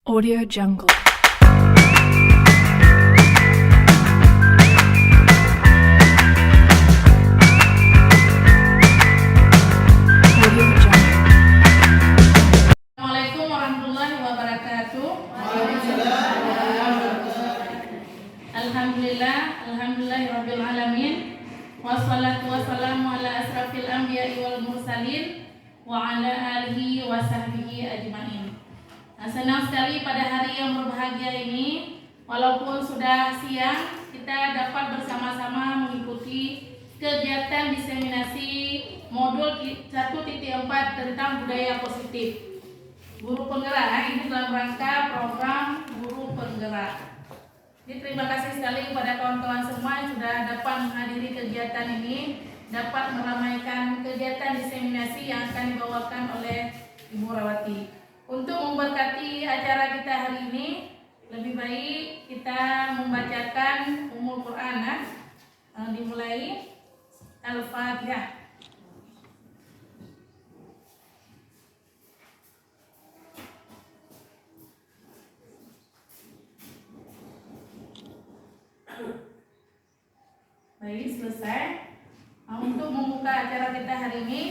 Audio Jungle. Audio Jungle. Assalamualaikum warahmatullahi wabarakatuh. Alhamdulillahirabbil alamin. Wassalatu wassalamu ala asrafil anbiya'i wal mursalin wa ala alihi wa sahbihi ajmain. Senang sekali pada hari yang berbahagia ini, walaupun sudah siang, kita dapat bersama-sama mengikuti kegiatan diseminasi modul 1.4 tentang budaya positif. Guru penggerak ini dalam rangka program guru penggerak. Jadi terima kasih sekali kepada kawan-kawan semua yang sudah dapat menghadiri kegiatan ini, dapat meramaikan kegiatan diseminasi yang akan dibawakan oleh Ibu Rawati. Untuk memberkati acara kita hari ini, lebih baik kita membacakan Ummul Quran. Dimulai Al-Fatihah. Baik, selesai. Untuk membuka acara kita hari ini,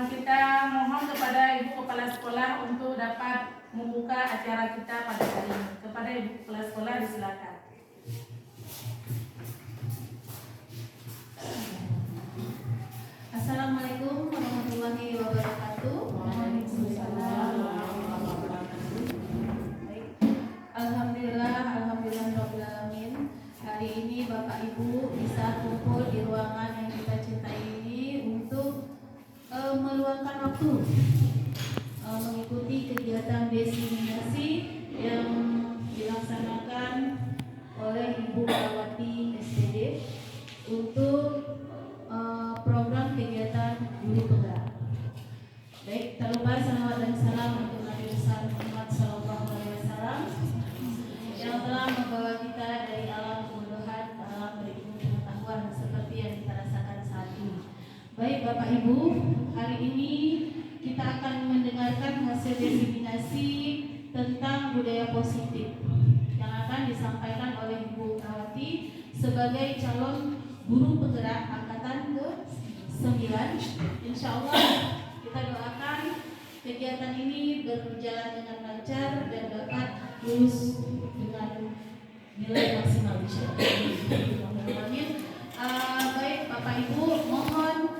kita mohon kepada Ibu Kepala Sekolah untuk dapat membuka acara kita pada hari ini. Kepada Ibu Kepala Sekolah, disilakan. Assalamualaikum warahmatullahi wabarakatuh. Waalaikumsalam warahmatullahi wabarakatuh. Baik. Alhamdulillahirabbil alamin. Hari ini Bapak Ibu bisa kumpul di ruangan yang kita cintai ini untuk meluangkan waktu mengikuti kegiatan diseminasi yang dilaksanakan oleh Ibu Rawati SPD untuk program kegiatan guru penggerak. Baik, tak lupa salawat dan salam untuk Nabi besar Muhammad SAW yang telah membawa kita dari alam kebodohan ke alam berilmu pengetahuan seperti yang kita rasakan saat ini. Baik Bapak Ibu, hari ini kita akan mendengarkan hasil diseminasi tentang budaya positif yang akan disampaikan oleh Ibu Rawati sebagai calon guru penggerak angkatan ke-9. Insya Allah kita doakan kegiatan ini berjalan dengan lancar dan dapat lulus dengan nilai maksimal. Baik Bapak Ibu, mohon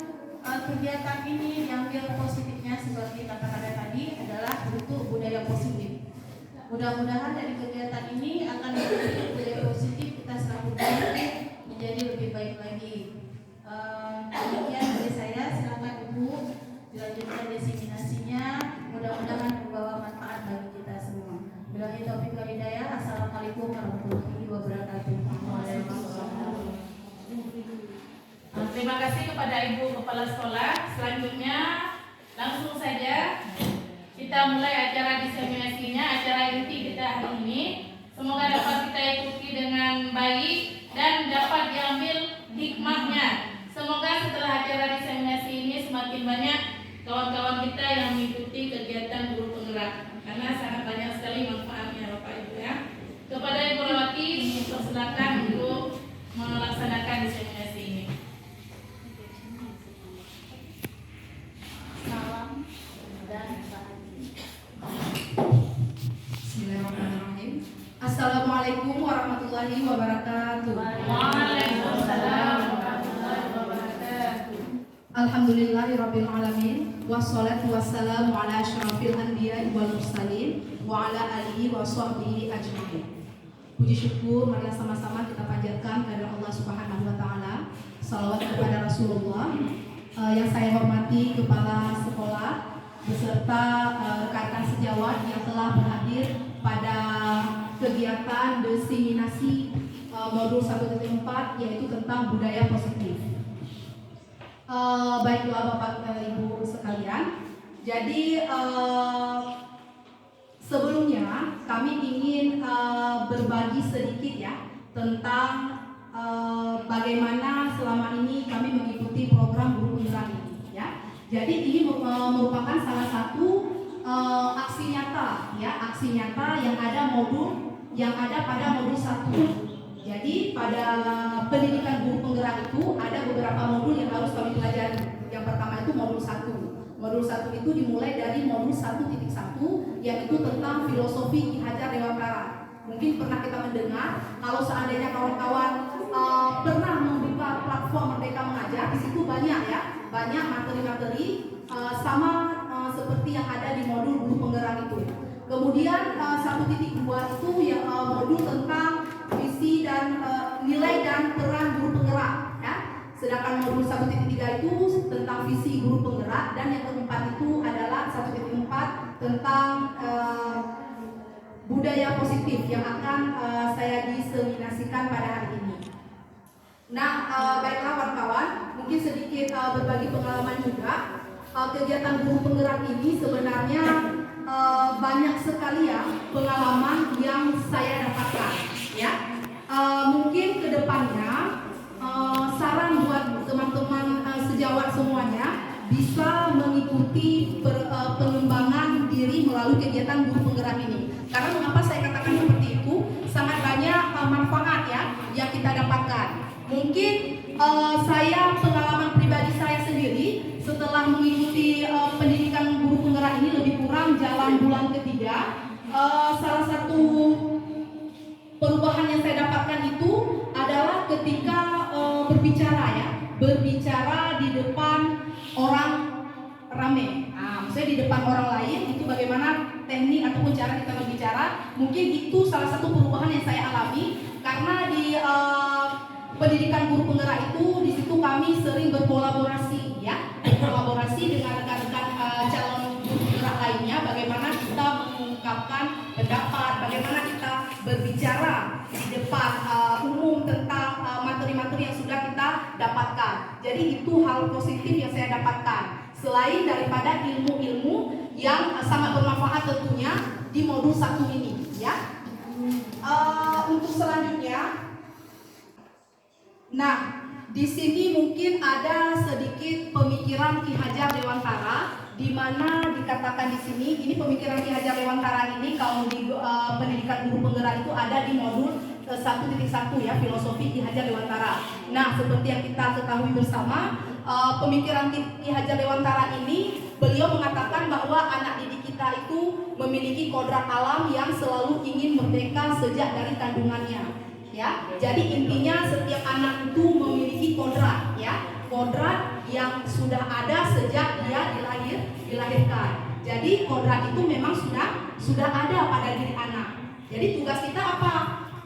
kegiatan ini diambil positifnya seperti kata-kata tadi adalah bentuk budaya positif. Mudah-mudahan dari kegiatan ini akan membentuk budaya positif kita selaku guru menjadi lebih baik lagi. Demikian dari saya, silakan Ibu dilanjutkan diseminasinya. Mudah-mudahan membawa manfaat bagi kita semua. Billahi taufiq wal hidayah. Assalamualaikum warahmatullahi wabarakatuh. Terima kasih kepada Ibu Kepala Sekolah. Selanjutnya langsung saja kita mulai acara diseminasinya, acara inti kita hari ini. Semoga dapat kita ikuti dengan baik dan dapat diambil hikmahnya. Semoga setelah acara diseminasi ini semakin banyak kawan-kawan kita yang mengikuti kegiatan guru penggerak, karena sangat banyak sekali manfaatnya Bapak Ibu ya. Kepada Ibu Rawati dipersilakan untuk melaksanakan diseminasi ini. Salam dan bahagia. Bismillahirrahmanirrahim. Assalamualaikum warahmatullahi wabarakatuh. Waalaikumsalam warahmatullahi wabarakatuh. Alhamdulillahirabbil alamin. Wassalatu wassalamu ala asyrafil anbiya'i wal mursalin wa ala alihi wa sahbihi ajmain. Puji syukur marilah sama-sama kita panjatkan kepada Allah Subhanahu wa taala. Salawat kepada Rasulullah. Yang saya hormati kepala sekolah beserta rekan-rekan sejawat yang telah berhadir pada kegiatan diseminasi modul 1.4 yaitu tentang budaya positif. Baiklah Bapak Ibu sekalian. Jadi sebelumnya kami ingin berbagi sedikit ya tentang bagaimana selama ini kami mengikuti program guru penggerak ini ya. Jadi ini merupakan salah satu aksi nyata, ya, aksi nyata yang ada pada modul 1. Jadi pada pendidikan guru penggerak itu ada beberapa modul yang harus kami pelajari. Yang pertama itu modul 1. Modul 1 itu dimulai dari modul 1.1 yaitu tentang filosofi Ki Hajar Dewantara. Mungkin pernah kita mendengar kalau seandainya kawan-kawan pernah membuka platform Merdeka Mengajar, di situ banyak materi-materi sama seperti yang ada di modul guru penggerak itu. Kemudian 1.2 itu yang modul tentang visi dan nilai dan peran guru penggerak, ya. Sedangkan modul 1.3 itu tentang visi guru penggerak, dan yang keempat itu adalah 1.4 tentang budaya positif yang akan saya diseminasikan pada hari ini. Nah, baiklah kawan-kawan, mungkin sedikit berbagi pengalaman juga. Kegiatan guru penggerak ini sebenarnya banyak sekali ya pengalaman yang saya dapatkan, ya. Mungkin kedepannya saran buat teman-teman sejawat semuanya bisa mengikuti pengembangan diri melalui kegiatan guru penggerak ini. Karena mengapa saya katakan seperti itu? Sangat banyak manfaat ya yang kita dapatkan. Mungkin pengalaman pribadi saya sendiri setelah mengikuti pendidikan guru penggerak ini lebih kurang jalan bulan ketiga, salah satu perubahan yang saya dapatkan itu adalah ketika berbicara di depan orang rame. Maksudnya di depan orang lain itu bagaimana teknik ataupun cara kita berbicara. Mungkin itu salah satu perubahan yang saya alami karena di pendidikan guru penggerak itu di situ kami sering berkolaborasi dengan rekan-rekan calon guru penggerak lainnya, bagaimana kita mengungkapkan pendapat, bagaimana kita berbicara di depan umum tentang materi-materi yang sudah kita dapatkan. Jadi itu hal positif yang saya dapatkan. Selain daripada ilmu-ilmu yang sangat bermanfaat tentunya di modul 1 ini, ya. Untuk selanjutnya, nah, di sini mungkin ada sedikit pemikiran Ki Hajar Dewantara, di mana dikatakan di sini, ini pemikiran Ki Hajar Dewantara ini kalau di pendidikan guru penggerak itu ada di modul 1.1 ya, filosofi Ki Hajar Dewantara. Nah, seperti yang kita ketahui bersama, pemikiran Ki Hajar Dewantara ini, beliau mengatakan bahwa anak didik kita itu memiliki kodrat alam yang selalu ingin merdeka sejak dari kandungannya. Ya, jadi intinya setiap anak itu memiliki kodrat, ya, kodrat yang sudah ada sejak dia dilahirkan. Jadi kodrat itu memang sudah ada pada diri anak. Jadi tugas kita apa?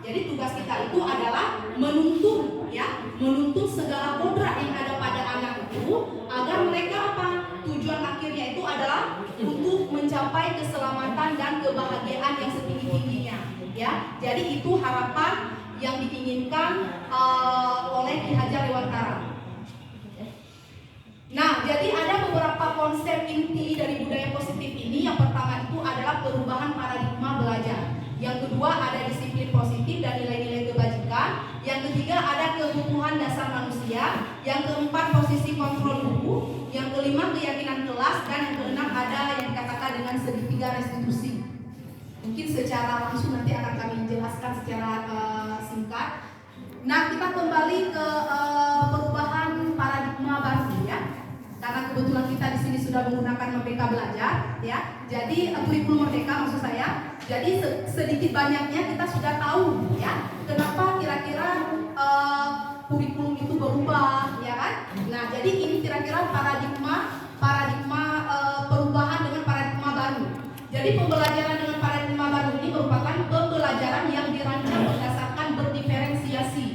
Jadi tugas kita itu adalah menuntun segala kodrat yang ada pada anak itu agar mereka apa? Tujuan akhirnya itu adalah untuk mencapai keselamatan dan kebahagiaan yang setinggi-tingginya. Ya, jadi itu harapan yang diinginkan oleh Ki Hajar Dewantara. Nah, jadi ada beberapa konsep inti dari budaya positif ini. Yang pertama itu adalah perubahan paradigma belajar. Yang kedua ada disiplin positif dan nilai-nilai kebajikan. Yang ketiga ada kebutuhan dasar manusia. Yang keempat posisi kontrol guru. Yang kelima keyakinan kelas. Dan yang keenam ada yang dikatakan dengan segitiga restitusi. Mungkin secara langsung nanti akan kami jelaskan secara singkat. Nah, kita kembali ke perubahan paradigma baru ya. Karena kebetulan kita di sini sudah menggunakan Merdeka Belajar ya. Jadi kurikulum Merdeka maksud saya. Jadi sedikit banyaknya kita sudah tahu ya. Kenapa kira-kira kurikulum itu berubah ya kan? Nah, jadi ini kira-kira paradigma perubahan dengan paradigma baru. Jadi pembelajaran dengan paradigma baru ini merupakan pembelajaran yang dirancang berdasarkan berdiferensiasi,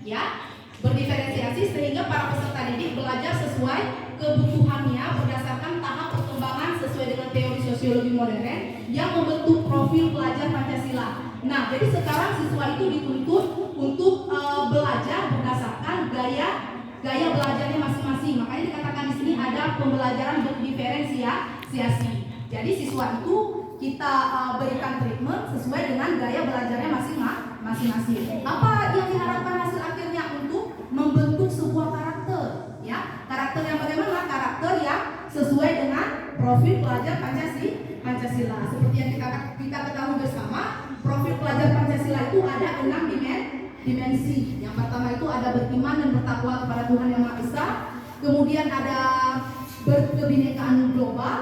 ya, berdiferensiasi sehingga para peserta didik belajar sesuai kebutuhannya berdasarkan tahap perkembangan sesuai dengan teori sosiologi modern yang membentuk profil pelajar Pancasila. Nah, jadi sekarang siswa itu dituntut untuk belajar berdasarkan gaya belajarnya masing-masing. Makanya dikatakan di sini ada pembelajaran berdiferensiasi. Jadi siswa itu kita berikan treatment sesuai dengan gaya belajarnya masing-masing. Apa yang diharapkan hasil akhirnya? Untuk membentuk sebuah karakter, ya. Karakter yang bagaimana? Karakter yang sesuai dengan profil pelajar Pancasila. Pancasila. Seperti yang kita ketahui bersama, profil pelajar Pancasila itu ada 6 dimensi. Yang pertama itu ada beriman dan bertakwa kepada Tuhan Yang Maha Esa. Kemudian ada berkebinekaan global.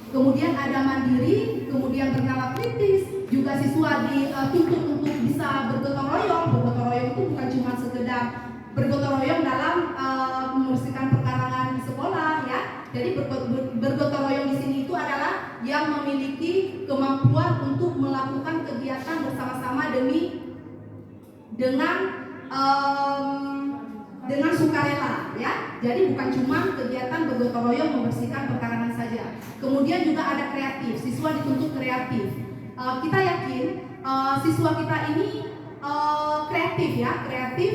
Kemudian ada mandiri, kemudian bernalar kritis. Juga siswa dituntut untuk bisa bergotong royong. Bergotong royong itu bukan cuma sekedar bergotong royong dalam membersihkan perkarangan sekolah, ya. Jadi bergotong royong di sini itu adalah yang memiliki kemampuan untuk melakukan kegiatan bersama-sama dengan sukarela, ya. Jadi bukan cuma kegiatan bergotong royong membersihkan perkarangan saja. Kemudian juga ada kreatif, siswa dituntut kreatif. Kita yakin siswa kita ini kreatif, ya, kreatif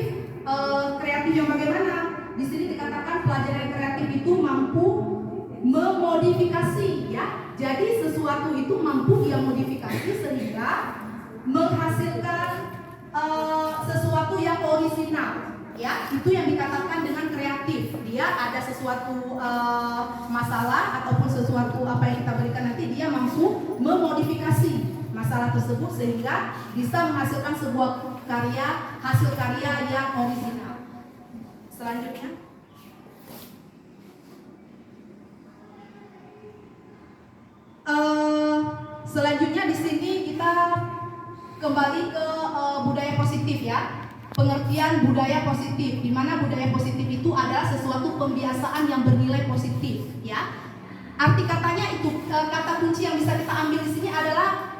yang bagaimana? Di sini dikatakan pelajar yang kreatif itu mampu memodifikasi, ya. Jadi sesuatu itu mampu dia modifikasi sehingga menghasilkan sesuatu yang orisinal, ya. Itu yang dikatakan dengan kreatif. Dia ada sesuatu masalah ataupun sesuatu apa yang kita berikan nanti, dia mampu memodifikasi masalah tersebut sehingga bisa menghasilkan sebuah hasil karya yang orisinal. Selanjutnya di sini kita kembali ke budaya positif, ya. Pengertian budaya positif, di mana budaya positif itu adalah sesuatu pembiasaan yang bernilai positif, ya. Arti katanya itu, kata kunci yang bisa kita ambil di sini adalah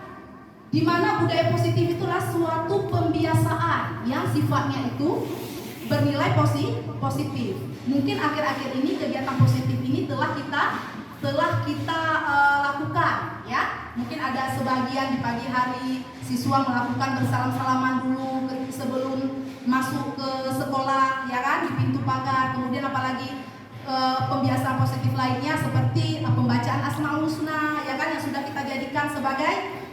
di mana budaya positif itulah suatu pembiasaan yang sifatnya itu bernilai positif. Mungkin akhir-akhir ini kegiatan positif ini telah kita lakukan, ya. Mungkin ada sebagian di pagi hari siswa melakukan bersalam-salaman dulu sebelum masuk ke sekolah, ya kan, di pintu pagar. Kemudian apalagi pembiasaan positif lainnya seperti pembacaan Asmaul Husna, ya kan, yang sudah kita jadikan sebagai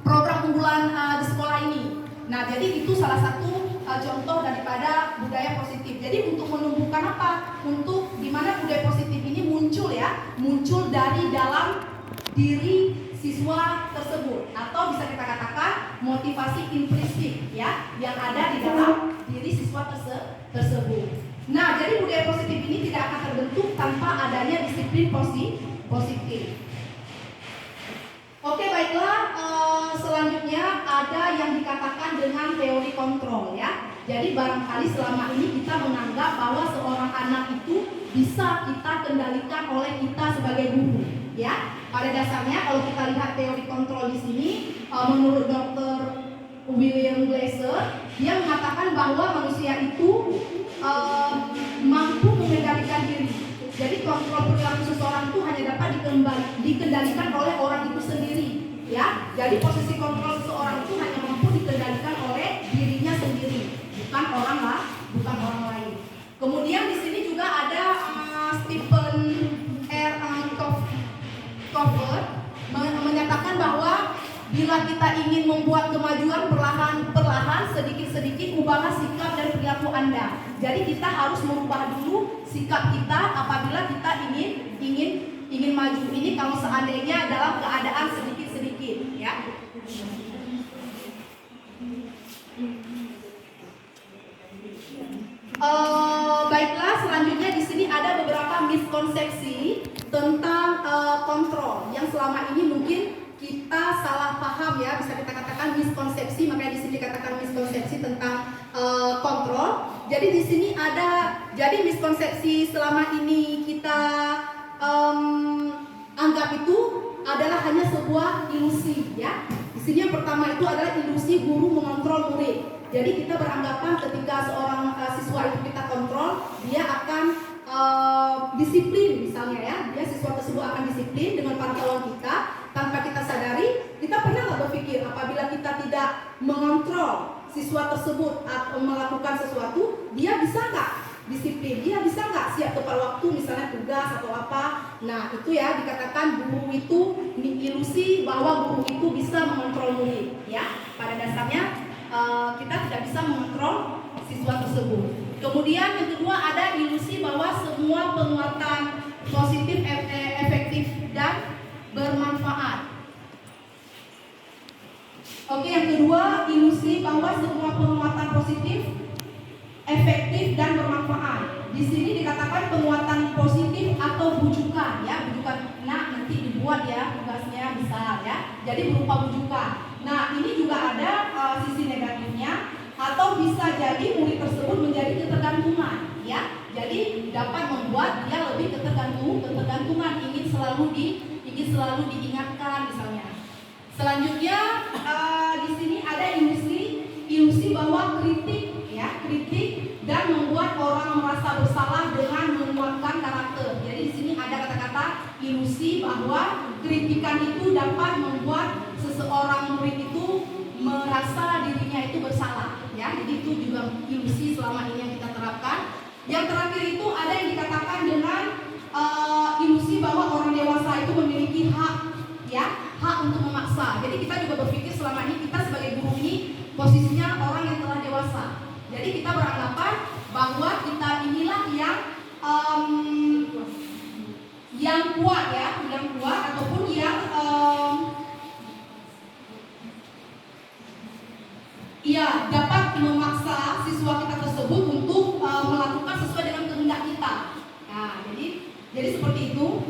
program unggulan di sekolah ini. Nah, jadi itu salah satu contoh daripada budaya positif. Jadi untuk menumbuhkan apa? Untuk dimana budaya positif ini muncul, ya, muncul dari dalam diri siswa tersebut, atau bisa kita katakan motivasi implisit, ya, yang ada di dalam diri siswa tersebut. Nah, jadi budaya positif ini tidak akan terbentuk tanpa adanya disiplin positif. Oke, baiklah. Selanjutnya ada yang dikatakan dengan teori kontrol, ya. Jadi barangkali selama ini kita menganggap bahwa seorang anak itu bisa kita kendalikan oleh kita sebagai guru, ya. Pada dasarnya kalau kita lihat teori kontrol di sini, menurut Dr. William Glasser, dia mengatakan bahwa manusia itu mampu mengendalikan diri. Jadi kontrol perilaku seseorang itu hanya dapat dikendalikan oleh orang itu sendiri, ya. Jadi posisi kontrol seseorang itu hanya mampu dikendalikan oleh dirinya sendiri, bukan orang lain. Kemudian di sini juga ada Stephen R. Covey menyatakan bahwa bila kita ingin membuat kemajuan perlahan sedikit-sedikit ubahlah sikap dan perilaku Anda. Jadi kita harus merubah dulu sikap kita apabila kita ingin maju. Ini kalau seandainya dalam keadaan sedikit-sedikit, ya. Baiklah, selanjutnya di sini ada beberapa miskonsepsi tentang kontrol yang selama ini mungkin kita salah paham, ya, bisa kita katakan miskonsepsi. Makanya di sini dikatakan miskonsepsi tentang kontrol. Jadi di sini ada, jadi miskonsepsi selama ini kita anggap itu adalah hanya sebuah ilusi, ya. Di sini yang pertama itu adalah ilusi guru mengontrol murid. Jadi kita beranggapan ketika seorang siswa itu kita kontrol, dia akan disiplin, misalnya, ya. Dia siswa tersebut akan disiplin dengan pantauan kita. Tanpa kita sadari, kita pernah nggak berpikir apabila kita tidak mengontrol siswa tersebut atau melakukan sesuatu, dia bisa nggak disiplin, dia bisa nggak siap tepat waktu, misalnya tugas atau apa. Nah, itu, ya, dikatakan guru itu ilusi bahwa guru itu bisa mengontrol murid, ya. Pada dasarnya kita tidak bisa mengontrol siswa tersebut. Kemudian yang kedua ada ilusi bahwa semua penguatan positif, efektif dan bermanfaat. Oke, yang kedua, ilusi bahwa semua penguatan positif efektif dan bermanfaat. Di sini dikatakan penguatan positif atau bujukan, ya, bujukan. Nah, nanti dibuat ya tugasnya besar ya. Jadi berupa bujukan. Nah, ini juga ada sisi negatifnya, atau bisa jadi murid tersebut menjadi ketergantungan, ya. Jadi dapat membuat dia lebih ketergantungan, ingin selalu diingatkan misalnya. Selanjutnya di sini ada ilusi bahwa kritik dan membuat orang merasa bersalah dengan menguatkan karakter. Jadi di sini ada kata-kata ilusi bahwa kritikan itu dapat membuat seseorang murid itu merasa dirinya itu bersalah, ya. Jadi itu juga ilusi selama ini yang kita terapkan. Yang terakhir itu ada yang dikatakan dengan ilusi bahwa orang dewasa itu memiliki hak, ya, hak untuk memaksa. Jadi kita juga berpikir selama ini kita sebagai guru ini posisinya orang yang telah dewasa. Jadi kita beranggapan bahwa kita inilah yang kuat, ya, yang kuat ataupun yang dapat memaksa siswa kita tersebut untuk melakukan sesuai dengan kehendak kita. Nah, jadi seperti itu.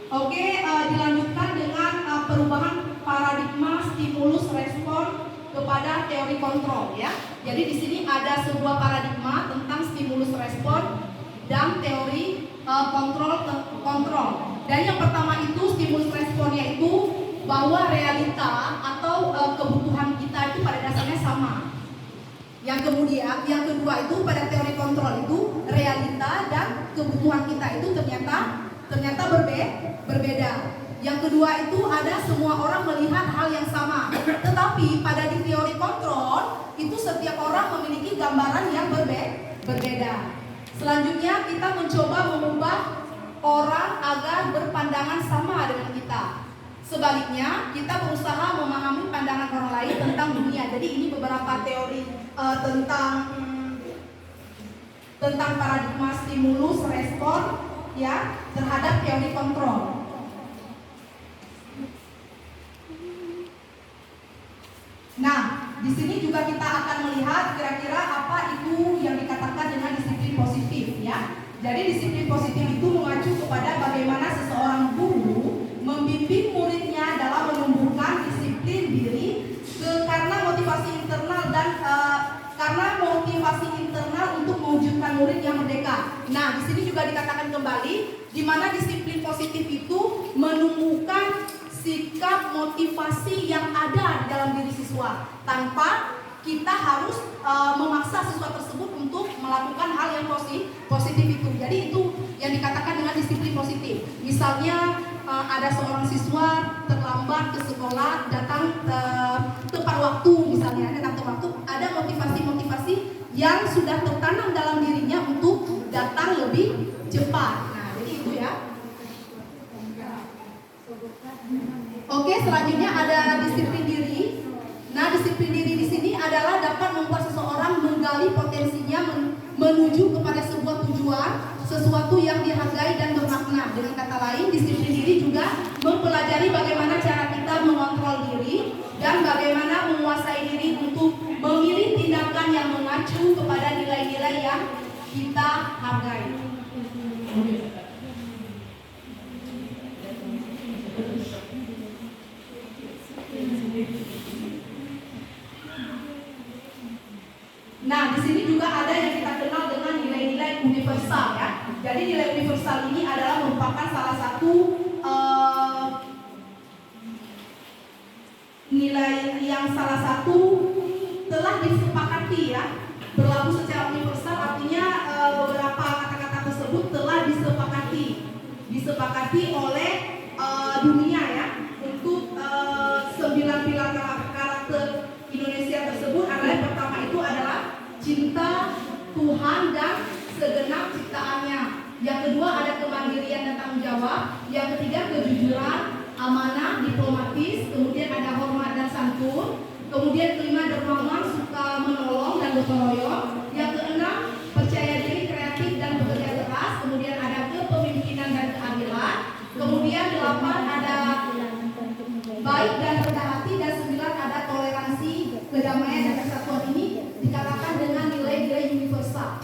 Oke, dilanjutkan dengan perubahan paradigma stimulus respon kepada teori kontrol, ya. Jadi di sini ada sebuah paradigma tentang stimulus respon dan teori kontrol. Dan yang pertama itu stimulus responnya itu bahwa realita atau kebutuhan kita itu pada dasarnya sama. Yang kedua itu pada teori kontrol itu realita dan kebutuhan kita itu ternyata berbeda. Yang kedua itu ada semua orang melihat hal yang sama. Tetapi pada di teori kontrol itu setiap orang memiliki gambaran yang berbeda. Selanjutnya kita mencoba mengubah orang agar berpandangan sama dengan kita. Sebaliknya kita berusaha memahami pandangan orang lain tentang dunia. Jadi ini beberapa teori tentang paradigma stimulus respon, ya, terhadap teori kontrol. Nah, di sini juga kita akan melihat kira-kira apa itu yang dikatakan dengan disiplin positif, ya. Jadi disiplin positif itu mengacu kepada bagaimana seseorang guru membimbing muridnya dalam menumbuhkan disiplin diri karena motivasi internal untuk mewujudkan murid yang merdeka. Nah, di sini juga dikatakan kembali di mana disiplin positif itu menumbuhkan sikap motivasi yang ada di dalam diri siswa tanpa kita harus memaksa siswa tersebut untuk melakukan hal yang positif itu. Jadi itu yang dikatakan dengan disiplin positif. Misalnya ada seorang siswa terlambat ke sekolah, datang tepat waktu, misalnya datang tepat waktu, ada motivasi-motivasi yang sudah tertanam dalam dirinya untuk datang lebih cepat. Nah, jadi itu ya. Oke, selanjutnya ada disiplin diri. Nah, disiplin diri di sini adalah dapat membuat seseorang menggali potensinya menuju kepada sebuah tujuan, sesuatu yang dihargai dan bermakna. Dengan kata lain, disiplin diri juga mempelajari bagaimana cara kita mengontrol diri dan bagaimana menguasai diri untuk memilih tindakan yang mengacu kepada nilai-nilai yang kita hargai. Nah, di sini juga ada yang kita kenal dengan nilai-nilai universal, ya. Jadi nilai universal ini adalah merupakan salah satu nilai yang telah disepakati, ya, berlaku secara universal. Artinya beberapa kata-kata tersebut telah disepakati oleh dunia, ya, untuk 9 pilar karakter Indonesia tersebut adalah yang pertama itu adalah cinta Tuhan dan segenap ciptaannya. Yang kedua ada kemandirian dan tanggung jawab. Yang ketiga kejujuran, amanah, diplomatis. Kemudian ada hormat dan santun. Kemudian kelima dermawan, suka menolong dan gotong royong. Yang keenam percaya diri, kreatif dan bekerja keras. Kemudian ada kepemimpinan dan keadilan. Kemudian 8 ada dan rendah hati, dan 9 ada toleransi, kedamaian dan persatuan ini dikatakan dengan nilai-nilai universal.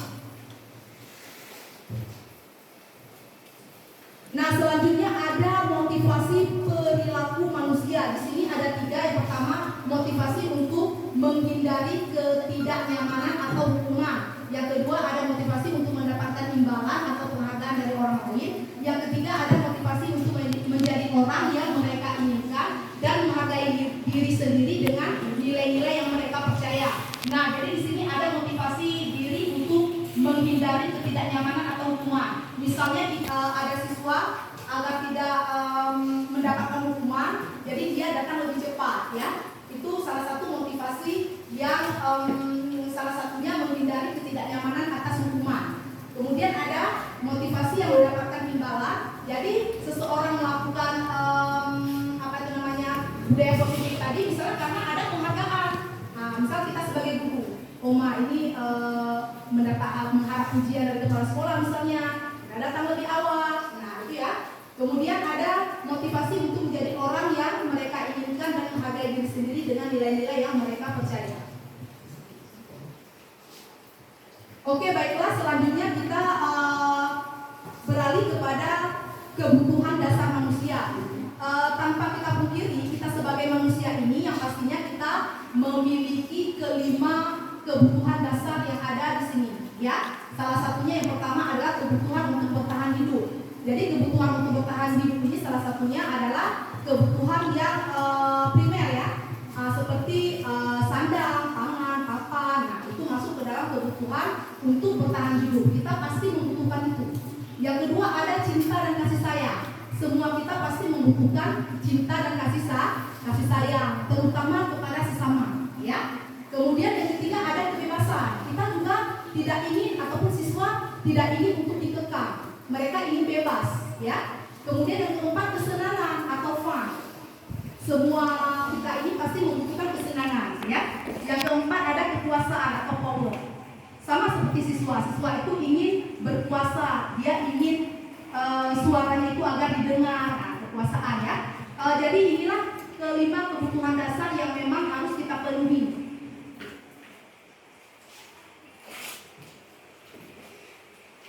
Nah, selanjutnya ada motivasi perilaku manusia. Di sini ada 3. Yang pertama, motivasi untuk menghindari ketidaknyamanan atau hukuman. Yang kedua, ada motivasi untuk mendapatkan imbalan atau penghargaan dari orang lain. Yang ketiga, ada motivasi untuk menjadi orang yang mereka inginkan dan menghargai diri sendiri dengan nilai-nilai yang mereka percaya. Nah, jadi di sini ada motivasi diri untuk menghindari ketidaknyamanan atau hukuman. Misalnya ada siswa agar tidak mendapatkan hukuman, jadi dia datang lebih cepat, ya. Itu salah satu motivasi yang salah satunya menghindari ketidaknyamanan atas hukuman. Kemudian ada motivasi yang mendapatkan imbalan. Jadi seseorang melakukan budaya positif tadi, misalnya karena ada penghargaan. Nah, misal kita sebagai guru, ini mengharap ujian dari kepala sekolah misalnya, datang lebih awal. Nah, itu ya. Kemudian ada motivasi untuk menjadi orang yang mereka inginkan dan menghargai diri sendiri dengan nilai-nilai yang mereka percaya. Oke, baiklah, selanjutnya kita beralih kepada kebutuhan dasar manusia. Tanpa kita pungkiri, kita sebagai manusia ini yang pastinya kita memiliki kelima kebutuhan dasar yang ada di sini, ya. Salah satunya yang pertama adalah kebutuhan untuk bertahan hidup. Jadi kebutuhan untuk bertahan hidup ini salah satunya adalah kebutuhan yang primer, ya, seperti sandang, pangan, papan. Nah, itu masuk ke dalam kebutuhan untuk bertahan hidup. Kita pasti membutuhkan itu. Yang kedua ada cinta dan kasih sayang. Semua kita pasti membutuhkan cinta dan kasih sayang, terutama kepada sesama, ya. Kemudian yang ketiga ada kebebasan. Kita juga tidak ingin, ataupun siswa tidak ingin untuk dikekang. Mereka ingin bebas, ya. Kemudian yang keempat kesenangan atau fun. Semua kita ini pasti membutuhkan kesenangan, ya. Yang keempat ada kekuasaan atau power. Sama seperti siswa itu ingin berkuasa, dia ingin suaranya itu agar didengar, kekuasaan, ya. Jadi inilah kelima kebutuhan dasar yang memang harus kita penuhi.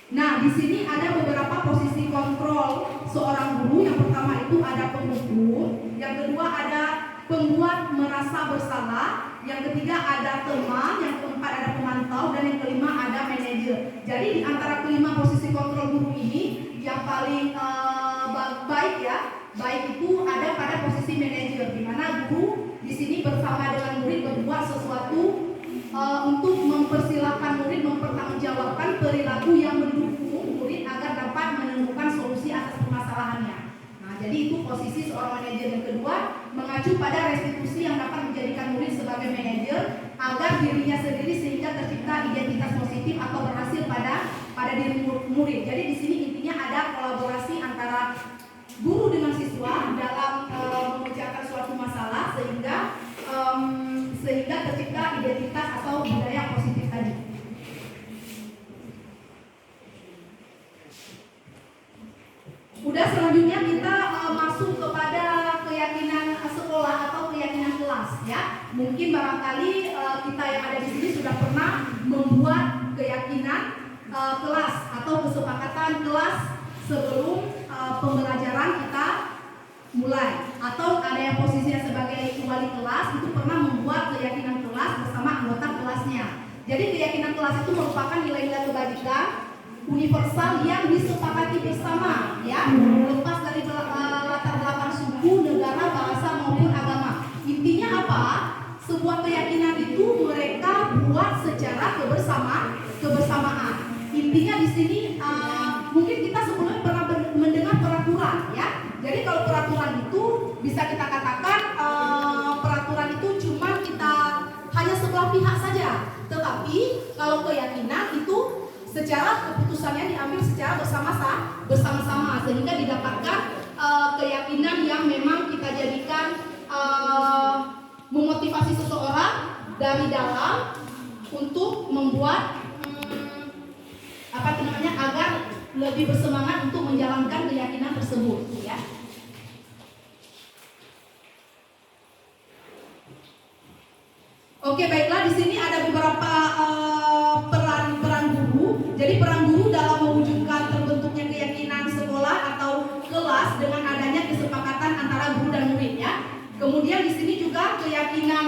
Nah, di sini ada beberapa posisi kontrol seorang guru. Yang pertama itu ada penghukum, yang kedua ada pembuat merasa bersalah, yang ketiga ada teman, yang keempat ada pemantau, dan yang kelima ada manajer. Jadi di antara kelima posisi kontrol guru ini yang paling baik itu ada pada posisi manajer, di mana guru di sini bersama dengan murid berbuat sesuatu untuk mempersilahkan murid mempertanggungjawabkan perilaku yang mendukung murid agar dapat menemukan solusi atas permasalahannya. Nah, jadi itu posisi seorang manajer. Yang kedua, mengacu pada restitusi yang dapat menjadikan murid sebagai manajer agar dirinya sendiri sehingga tercipta identitas positif atau berhasil pada diri murid. Jadi di sini intinya ada kolaborasi antara guru dengan siswa dalam memecahkan suatu masalah sehingga tercipta identitas atau budaya positif tadi. Udah, selanjutnya kita masuk kepada keyakinan sekolah atau keyakinan kelas, ya. Mungkin barangkali kita yang ada di sini sudah pernah membuat keyakinan kelas atau kesepakatan kelas sebelum pembelajaran kita mulai, atau ada yang posisinya sebagai wali kelas itu pernah membuat keyakinan kelas bersama anggota kelasnya. Jadi keyakinan kelas itu merupakan nilai-nilai kebajikan universal yang disepakati bersama, ya, lepas dari latar belakang suku, negara, bahasa maupun agama. Intinya apa? Sebuah keyakinan itu mereka buat secara kebersamaan. Intinya di sini mungkin kita sebelumnya pernah mendengar peraturan, ya. Jadi kalau peraturan itu bisa kita katakan peraturan itu cuma kita hanya sebelah pihak saja. Tetapi kalau keyakinan itu secara keputusannya diambil secara bersama-sama sehingga didapatkan keyakinan yang memang kita jadikan memotivasi seseorang dari dalam untuk membuat agar lebih bersemangat untuk menjalankan keyakinan tersebut, ya. Oke, baiklah, di sini ada beberapa peran guru. Jadi peran guru dalam mewujudkan terbentuknya keyakinan sekolah atau kelas dengan adanya kesepakatan antara guru dan murid ya. Kemudian di sini juga keyakinan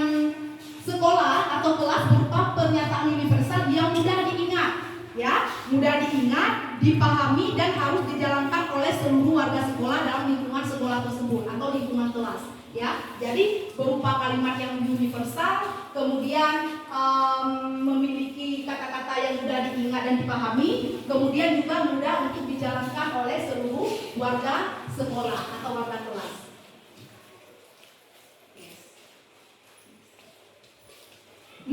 sekolah atau kelas berupa pernyataan universal yang mudah diingat ya, mudah diingat, dipahami dan harus dijalankan oleh seluruh warga sekolah dalam lingkungan sekolah tersebut atau lingkungan kelas. Ya, jadi berupa kalimat yang universal, kemudian memiliki kata-kata yang mudah diingat dan dipahami, kemudian juga mudah untuk dijalankan oleh seluruh warga sekolah atau warga kelas.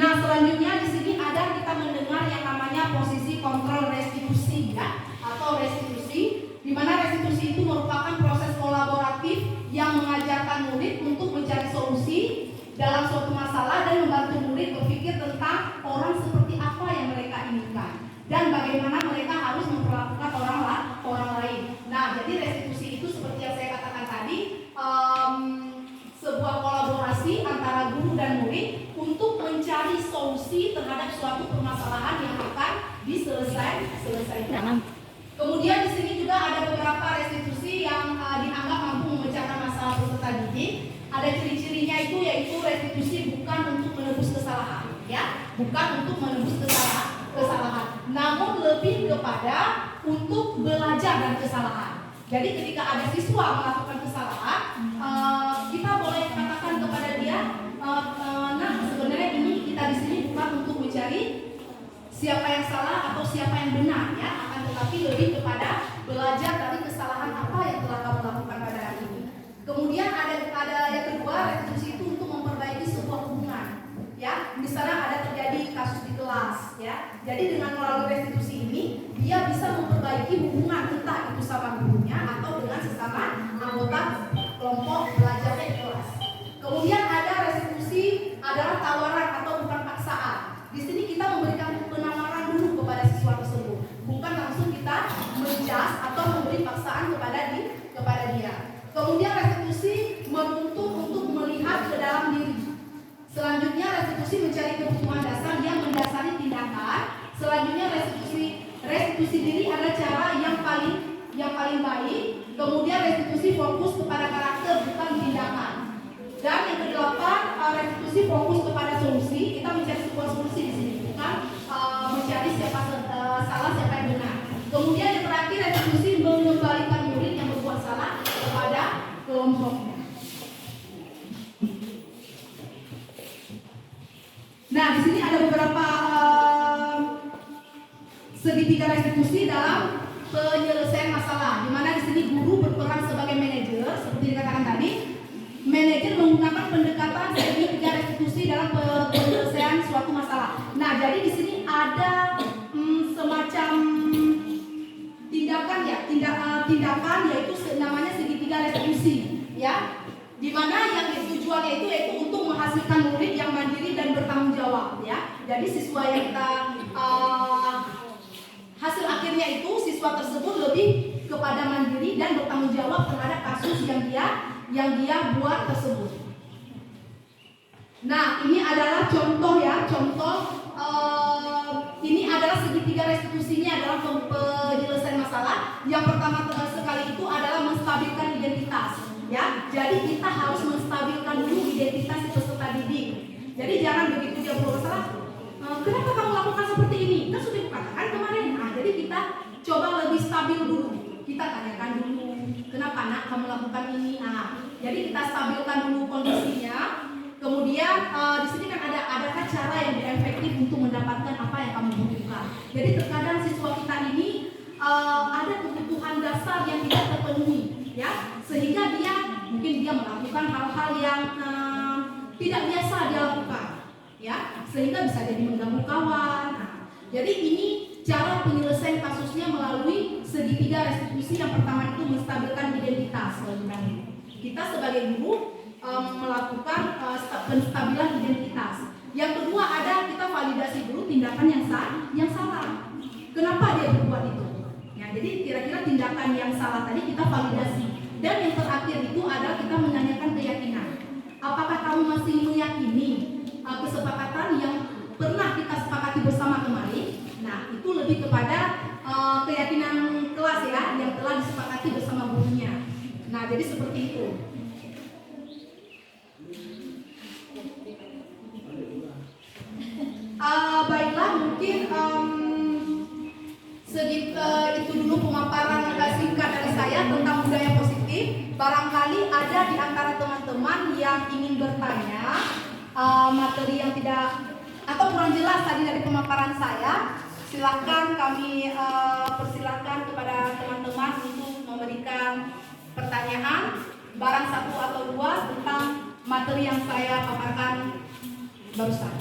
Nah, selanjutnya di sini ada kita mendengar yang namanya posisi kontrol restitusi ya, atau restitusi, di mana restitusi itu merupakan proses kolaboratif yang mengajarkan murid untuk mencari solusi dalam suatu masalah dan membantu murid berpikir tentang orang seperti apa yang mereka inginkan dan bagaimana mereka harus memperlakukan orang lain. Nah, jadi restitusi itu seperti yang saya katakan tadi, sebuah kolaborasi antara guru dan murid untuk mencari solusi terhadap suatu permasalahan yang akan diselesaikan. Kemudian di sini juga ada beberapa restitusi yang dianggap mampu memecahkan masalah peserta didik. Ada ciri-cirinya itu yaitu restitusi bukan untuk menebus kesalahan, ya, bukan untuk menebus kesalahan, namun lebih kepada untuk belajar dari kesalahan. Jadi ketika ada siswa melakukan kesalahan, kita boleh katakan kepada dia, nah sebenarnya ini kita di sini bukan untuk mencari siapa yang salah atau siapa yang benar, ya, akan tetapi lebih kepada belajar dari kesalahan apa yang telah kamu lakukan pada hari ini. Kemudian ada yang kedua, restitusi itu untuk memperbaiki sebuah hubungan, ya. Misalnya ada terjadi kasus di kelas, ya. Jadi dengan melalui restitusi ini dia bisa memperbaiki hubungan entah itu sama gurunya atau dengan sesama anggota kelompok belajarnya di kelas. Kemudian ada restitusi adalah tawaran atau bukan paksaan. Di sini kita memberikan penawaran dulu kepada siswa tersebut, bukan langsung kita menjas atau memberi paksaan kepada dia. Kemudian restitusi menuntut untuk melihat ke dalam diri. Selanjutnya restitusi mencari kebutuhan dasar yang mendasari tindakan. Selanjutnya restitusi diri adalah cara yang paling baik. Kemudian restitusi fokus kepada karakter bukan tindakan. Dan yang kedelapan, restitusi fokus kepada solusi. Kita mencari sebuah solusi di sini, bukan mencari siapa salah siapa yang benar. Kemudian yang terakhir, restitusi mengembalikan murid yang berbuat salah kepada kelompoknya. Nah, di sini ada beberapa segitiga restitusi dalam penyelesaian masalah, di mana di sini guru berperan sebagai manajer, seperti dikatakan tadi. Manajer menggunakan pendekatan segitiga restitusi dalam penyelesaian suatu masalah. Nah, jadi di sini ada semacam tindakan ya, tindakan yaitu namanya segitiga restitusi, ya. Di mana yang tujuannya itu yaitu untuk menghasilkan murid yang mandiri dan bertanggung jawab, ya. Jadi siswa yang kita hasil akhirnya itu siswa tersebut lebih kepada mandiri dan bertanggung jawab terhadap kasus yang dia buat tersebut. Nah, ini adalah contoh ya, ini adalah segitiga restitusinya dalam penyelesaian masalah. Yang pertama sekali itu adalah menstabilkan identitas, ya. Jadi kita harus menstabilkan dulu identitas peserta didik. Jadi jangan begitu dia berbuat salah, kenapa kamu lakukan seperti ini? Kan sudah dikatakan kemarin. Nah, jadi kita coba lebih stabil dulu. Kita tanyakan dulu, kenapa nak kamu lakukan ini? Nah, jadi kita stabilkan dulu kondisinya. Kemudian di sini kan adakah cara yang lebih efektif untuk mendapatkan apa yang kamu butuhkan. Jadi terkadang siswa kita ini ada kebutuhan dasar yang tidak terpenuhi, ya, sehingga mungkin dia melakukan hal-hal yang tidak biasa dia lakukan, ya, sehingga bisa jadi mengganggu kawan. Nah, jadi ini cara penyelesaian kasusnya melalui segitiga restitusi. Yang pertama itu menstabilkan identitas. Kita sebagai guru melakukan penstabilan identitas. Yang kedua ada kita validasi dulu tindakan yang salah. Kenapa dia berbuat itu? Ya, jadi kira-kira tindakan yang salah tadi kita validasi. Dan yang terakhir itu adalah kita menanyakan keyakinan. Apakah kamu masih meyakini kesepakatan kepada keyakinan kelas ya yang telah disepakati bersama gurunya. Nah, jadi seperti itu. Baiklah, mungkin itu dulu pemaparan singkat dari saya tentang budaya positif. Barangkali ada di antara teman-teman yang ingin bertanya materi yang tidak atau kurang jelas tadi dari pemaparan saya. Silakan kami persilakan kepada teman-teman untuk memberikan pertanyaan barang satu atau dua tentang materi yang saya paparkan barusan.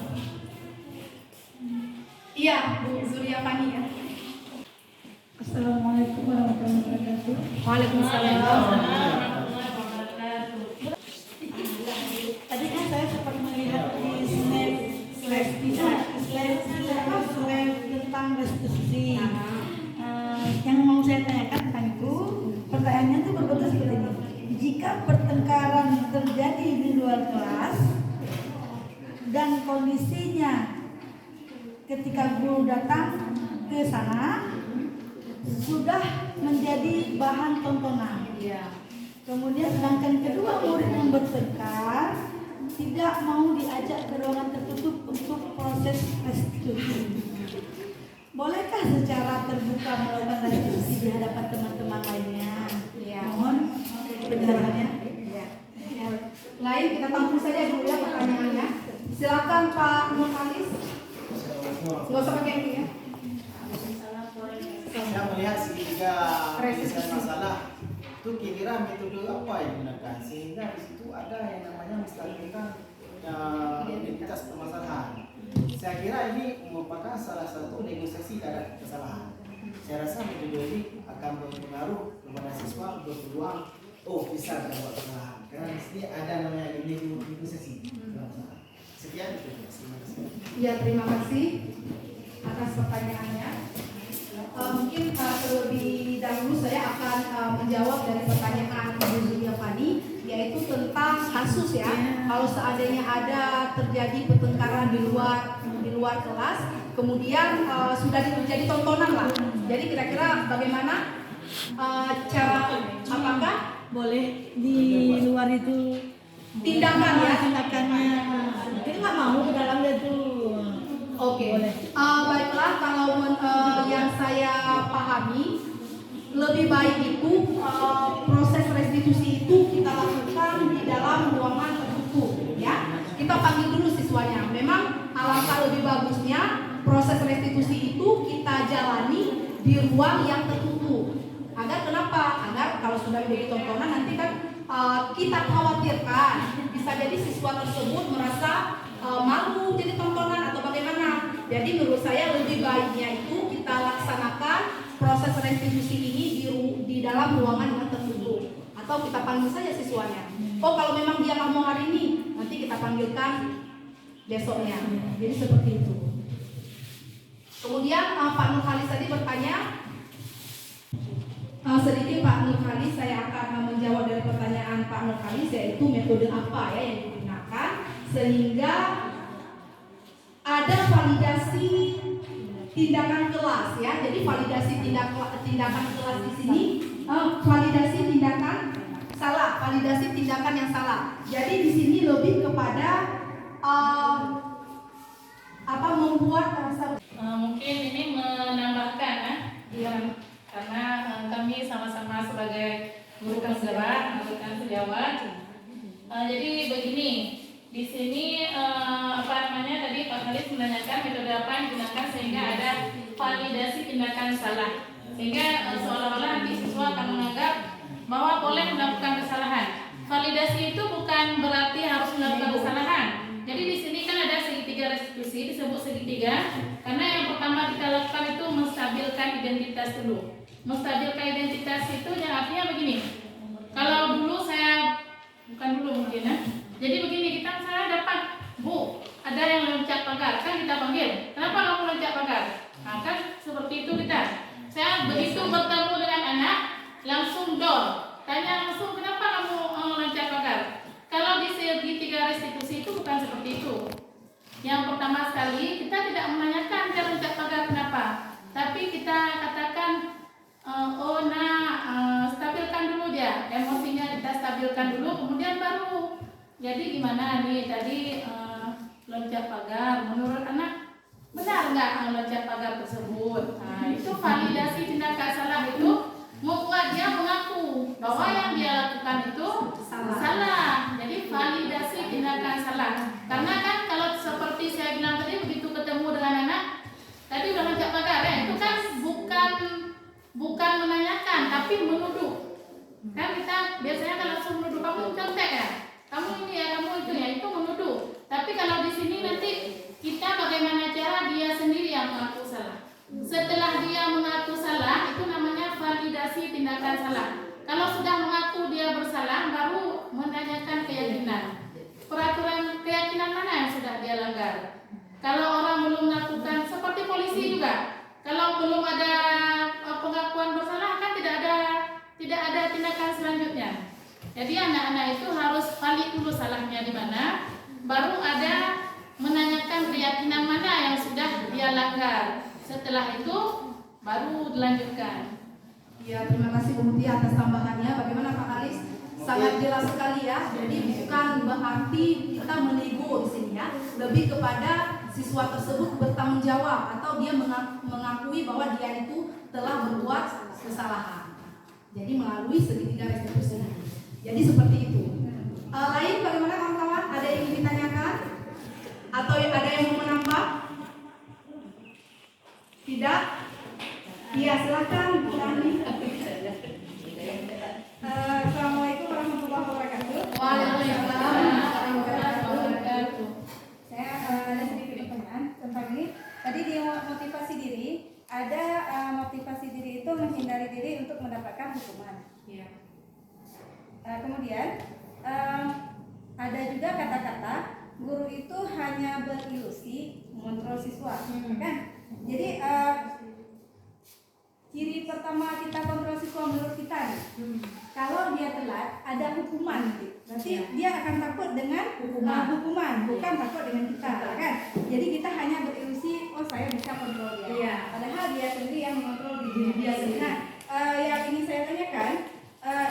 Iya, Bu Zuria Fani ya. Assalamualaikum warahmatullahi wabarakatuh. Waalaikumsalam. Tadi kan saya sempat melihat di slide tentang restitusi. Yang mau saya tanyakan tentang itu, pertanyaannya itu berbentuk seperti ini. Jika pertengkaran terjadi di luar kelas dan kondisinya ketika guru datang ke sana sudah menjadi bahan tontonan. Kemudian sedangkan kedua murid yang bertengkar tidak mau diajak ke ruangan tertutup untuk proses restitusi. Bolehkah secara terbuka melakukan restitusi di hadapan teman-teman lainnya? Mohon penjelasannya. Lain kita tampung saja dulu ya pertanyaannya. Silakan Pak Nurhalis. Nggak usah pakai ini ya. Saya melihat jika menyelesaikan masalah itu kira-kira metode apa yang digunakan sehingga di situ ada yang namanya menstabilkan identitas permasalahan. Saya kira ini merupakan salah satu negosiasi terhadap kesalahan. Saya rasa metode ini akan berpengaruh kepada siswa berpeluang bisa dapat kesalahan karena di sini ada namanya negosiasi. Sekian itu. Terima kasih. Ya, terima kasih atas pertanyaannya. Mungkin terlebih dahulu saya akan menjawab dari pertanyaan Bu Zulia Fani, yaitu tentang kasus ya. Kalau seandainya ada terjadi pertengkaran di luar kelas, kemudian sudah terjadi tontonan lah. Jadi kira-kira bagaimana cara apakah Boleh di luar itu tindakan ya? tindakannya mungkin nggak mau ke dalamnya tuh. Oke. Boleh. Baiklah, kalau yang saya pahami lebih baik itu proses restitusi itu kita lakukan di dalam ruangan tertutup ya. Kita panggil dulu siswanya. Memang alangkah lebih bagusnya proses restitusi itu kita jalani di ruang yang tertutup. Agar kenapa? Agar kalau sudah menjadi tontonan nanti kan kita khawatirkan bisa jadi siswa tersebut merasa malu jadi tontonan atau bagaimana. Jadi menurut saya lebih baiknya itu kita laksanakan proses restitusi ini di dalam ruangan yang tertutup atau kita panggil saja siswanya. Oh, kalau memang dia nggak mau hari ini, nanti kita panggilkan besoknya. Jadi seperti itu. Kemudian Pak Nurhalis tadi bertanya sedikit Pak Nurhalis, saya akan menjawab dari pertanyaan Pak Nurhalis, yaitu metode apa ya yang digunakan sehingga ada validasi tindakan kelas ya. Jadi validasi tindakan kelas di sini validasi tindakan salah, validasi tindakan yang salah. Jadi di sini lebih kepada membuat rasa Mungkin ini menambahkan karena kami sama-sama sebagai guru penggerak melakukan sejawat. Jadi begini, di sini tadi Pak Khalis menanyakan metode apa yang digunakan sehingga ada validasi tindakan salah, sehingga seolah-olah nanti siswa akan menganggap bahwa boleh melakukan kesalahan. Validasi itu bukan berarti harus melakukan kesalahan. Jadi di sini kan ada segitiga restitusi, disebut segitiga karena yang pertama kita lakukan itu menstabilkan identitas dulu. Menstabilkan identitas itu yang artinya begini. Kalau dulu jadi begini, kita misalnya dapat, Bu, ada yang loncat pagar, kan kita panggil. Kenapa kamu loncat pagar? Nah, kan seperti itu kita. Saya begitu bertemu dengan anak, langsung dor. Tanya langsung, kenapa kamu loncat pagar? Kalau di segitiga restitusi itu bukan seperti itu. Yang pertama sekali, kita tidak menanyakan dia loncat pagar kenapa. tapi kita katakan stabilkan dulu dia, emosinya kita stabilkan dulu, kemudian baru. Jadi gimana nih tadi loncat pagar, menurut anak benar nggak loncat pagar tersebut? Nah, itu validasi tindakan salah itu membuat dia mengaku bahwa yang dia lakukan itu salah. Jadi validasi tindakan salah. Karena kan kalau seperti saya bilang tadi, begitu ketemu dengan anak tadi udah loncat pagar ya, itu kan bukan menanyakan tapi menuduh. Kan kita biasanya kalau langsung menuduh, kamu contek ya, kamu ini ya, kamu itu ya, itu menuduh. Tapi kalau di sini nanti kita bagaimana cara dia sendiri yang mengaku salah. Setelah dia mengaku salah, itu namanya validasi tindakan salah. Kalau sudah mengaku dia bersalah, baru menanyakan keyakinan. Peraturan keyakinan mana yang sudah dia langgar? Kalau orang belum melakukan, seperti polisi juga, kalau belum ada pengakuan bersalah kan tidak ada tindakan selanjutnya. Jadi anak-anak itu harus valid dulu salahnya di mana, baru ada menanyakan keyakinan mana yang sudah dia langgar. Setelah itu baru dilanjutkan. Ya, terima kasih Bu Mutia atas tambahannya. Bagaimana Pak Haris? Sangat jelas sekali ya. Jadi bukan berarti kita menego di sini ya. Lebih kepada siswa tersebut bertanggung jawab atau dia mengakui bahwa dia itu telah berbuat kesalahan. Jadi melalui segitiga restitusi. Jadi seperti itu. Lain bagaimana kawan-kawan? Ada yang ingin ditanyakan? Atau ada yang mau menambah? Tidak? Iya, silakan Bu Ani. Assalamualaikum warahmatullahi wabarakatuh. Waalaikumsalam warahmatullahi wabarakatuh. Saya ada sedikit pertanyaan tentang ini. Tadi di motivasi diri, ada motivasi diri itu menghindari diri untuk mendapatkan hukuman. Iya. Kemudian ada juga kata-kata guru itu hanya berilusi mengontrol siswa, kan? Jadi ciri pertama kita kontrol siswa menurut kita nih, kalau dia telat ada hukuman, berarti dia akan takut dengan hukuman, bukan takut dengan kita, kan? Jadi kita hanya berilusi, oh saya bisa kontrol dia, padahal dia sendiri yang mengontrol diri dia sendiri. Nah, yang ini saya tanyakan,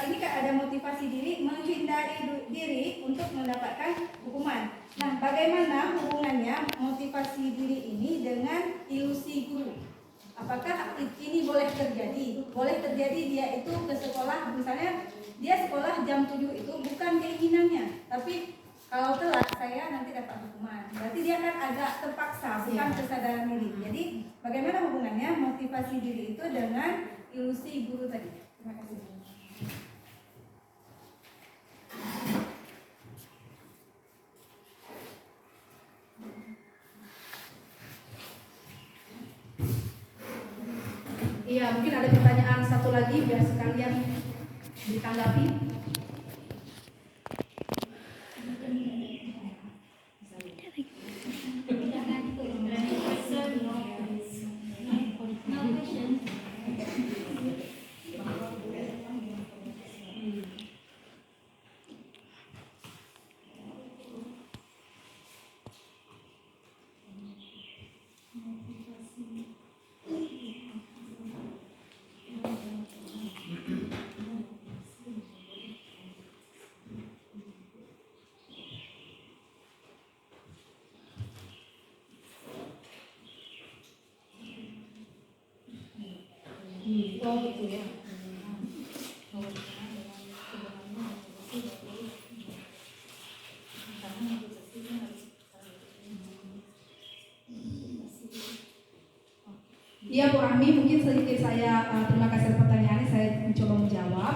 ini kan ada motivasi diri menghindari diri untuk mendapatkan hukuman. Nah, bagaimana hubungannya motivasi diri ini dengan ilusi guru? Apakah ini boleh terjadi? Boleh terjadi dia itu ke sekolah, misalnya dia sekolah jam 7 itu bukan keinginannya, tapi kalau telat saya nanti dapat hukuman. Berarti dia kan agak terpaksa, bukan kesadaran diri. Jadi bagaimana hubungannya motivasi diri itu dengan ilusi guru tadi? Terima kasih. Iya, mungkin ada pertanyaan satu lagi biar sekalian ditanggapi. Oh gitu ya. Iya Bu Rahmi, mungkin sedikit saya terima kasih atas pertanyaannya, saya mencoba menjawab.